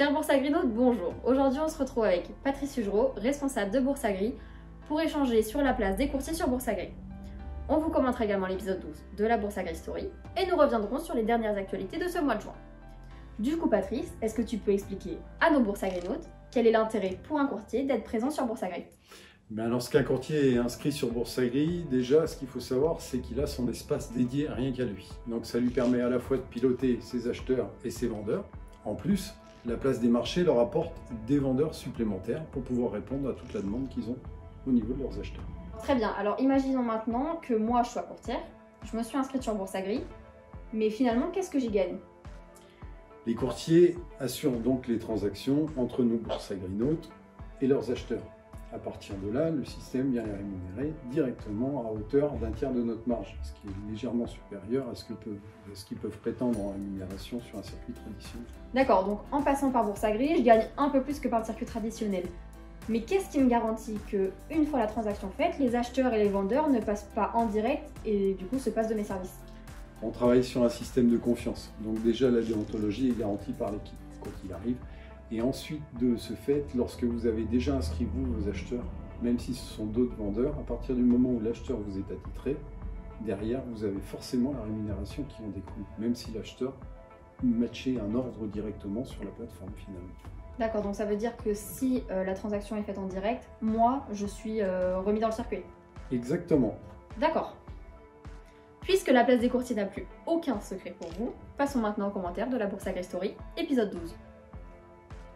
Chers Boursagrinautes, bonjour. Aujourd'hui, on se retrouve avec Patrice Hugereau, responsable de Boursagrille, pour échanger sur la place des courtiers sur Boursagrille. On vous commentera également l'épisode 12 de la Boursagrille Story et nous reviendrons sur les dernières actualités de ce mois de juin. Du coup, Patrice, est-ce que tu peux expliquer à nos Boursagrinautes quel est l'intérêt pour un courtier d'être présent sur Boursagrille? Lorsqu'un courtier est inscrit sur Boursagrille, déjà ce qu'il faut savoir, c'est qu'il a son espace dédié rien qu'à lui. Donc ça lui permet à la fois de piloter ses acheteurs et ses vendeurs. En plus, la place des marchés leur apporte des vendeurs supplémentaires pour pouvoir répondre à toute la demande qu'ils ont au niveau de leurs acheteurs. Très bien, alors imaginons maintenant que moi je sois courtière, je me suis inscrite sur Boursagrille, mais finalement qu'est-ce que j'y gagne? Les courtiers assurent donc les transactions entre nos Boursagrinautes et leurs acheteurs. À partir de là, le système vient les rémunérer directement à hauteur d'un tiers de notre marge, ce qui est légèrement supérieur à ce qu'ils peuvent prétendre en rémunération sur un circuit traditionnel. D'accord, donc en passant par Boursagrille, je gagne un peu plus que par le circuit traditionnel. Mais qu'est-ce qui me garantit que, une fois la transaction faite, les acheteurs et les vendeurs ne passent pas en direct et du coup se passent de mes services? On travaille sur un système de confiance, donc déjà la déontologie est garantie par l'équipe, quoi qu'il arrive. Et ensuite, de ce fait, lorsque vous avez déjà inscrit vos acheteurs, même si ce sont d'autres vendeurs, à partir du moment où l'acheteur vous est attitré, derrière, vous avez forcément la rémunération qui en découle, même si l'acheteur matchait un ordre directement sur la plateforme finalement. D'accord, donc ça veut dire que si la transaction est faite en direct, moi, je suis remis dans le circuit. Exactement. D'accord. Puisque la place des courtiers n'a plus aucun secret pour vous, passons maintenant aux commentaires de la Boursagrille Story, épisode 12.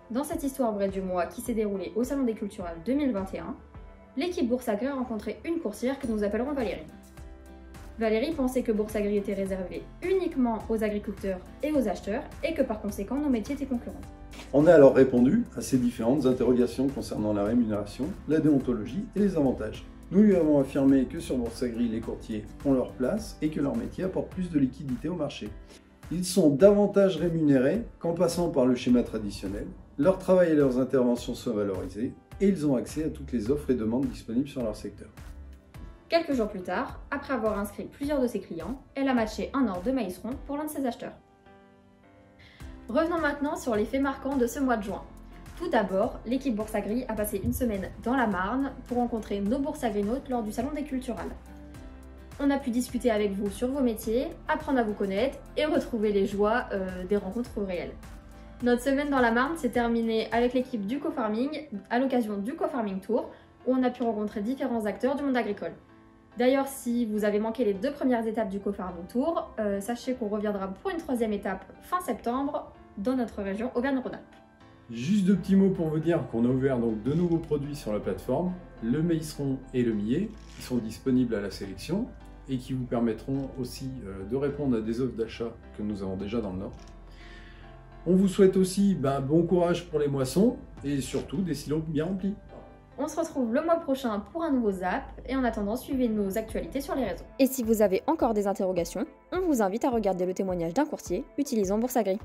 Dans cette histoire vraie du mois qui s'est déroulée au Salon des Culturales 2021, l'équipe Boursagrille a rencontré une courtière que nous appellerons Valérie. Valérie pensait que Boursagrille était réservé uniquement aux agriculteurs et aux acheteurs et que par conséquent nos métiers étaient concurrents. On a alors répondu à ces différentes interrogations concernant la rémunération, la déontologie et les avantages. Nous lui avons affirmé que sur Boursagrille, les courtiers ont leur place et que leur métier apporte plus de liquidité au marché. Ils sont davantage rémunérés qu'en passant par le schéma traditionnel. Leur travail et leurs interventions sont valorisés et ils ont accès à toutes les offres et demandes disponibles sur leur secteur. Quelques jours plus tard, après avoir inscrit plusieurs de ses clients, elle a matché un ordre de maïs rond pour l'un de ses acheteurs. Revenons maintenant sur les faits marquants de ce mois de juin. Tout d'abord, l'équipe Boursagrille a passé une semaine dans la Marne pour rencontrer nos Boursagrinautes lors du Salon des Culturales. On a pu discuter avec vous sur vos métiers, apprendre à vous connaître et retrouver les joies des rencontres réelles. Notre semaine dans la Marne s'est terminée avec l'équipe du Co-Farming à l'occasion du Co-Farming Tour où on a pu rencontrer différents acteurs du monde agricole. D'ailleurs, si vous avez manqué les 2 premières étapes du Co-Farming Tour, sachez qu'on reviendra pour une 3e étape fin septembre dans notre région Auvergne-Rhône-Alpes. Juste 2 petits mots pour vous dire qu'on a ouvert donc 2 nouveaux produits sur la plateforme, le maïs rond et le millet, qui sont disponibles à la sélection et qui vous permettront aussi de répondre à des offres d'achat que nous avons déjà dans le Nord. On vous souhaite aussi bon courage pour les moissons et surtout des silos bien remplis. On se retrouve le mois prochain pour un nouveau Zap et en attendant, suivez nos actualités sur les réseaux. Et si vous avez encore des interrogations, on vous invite à regarder le témoignage d'un courtier utilisant Boursagrille.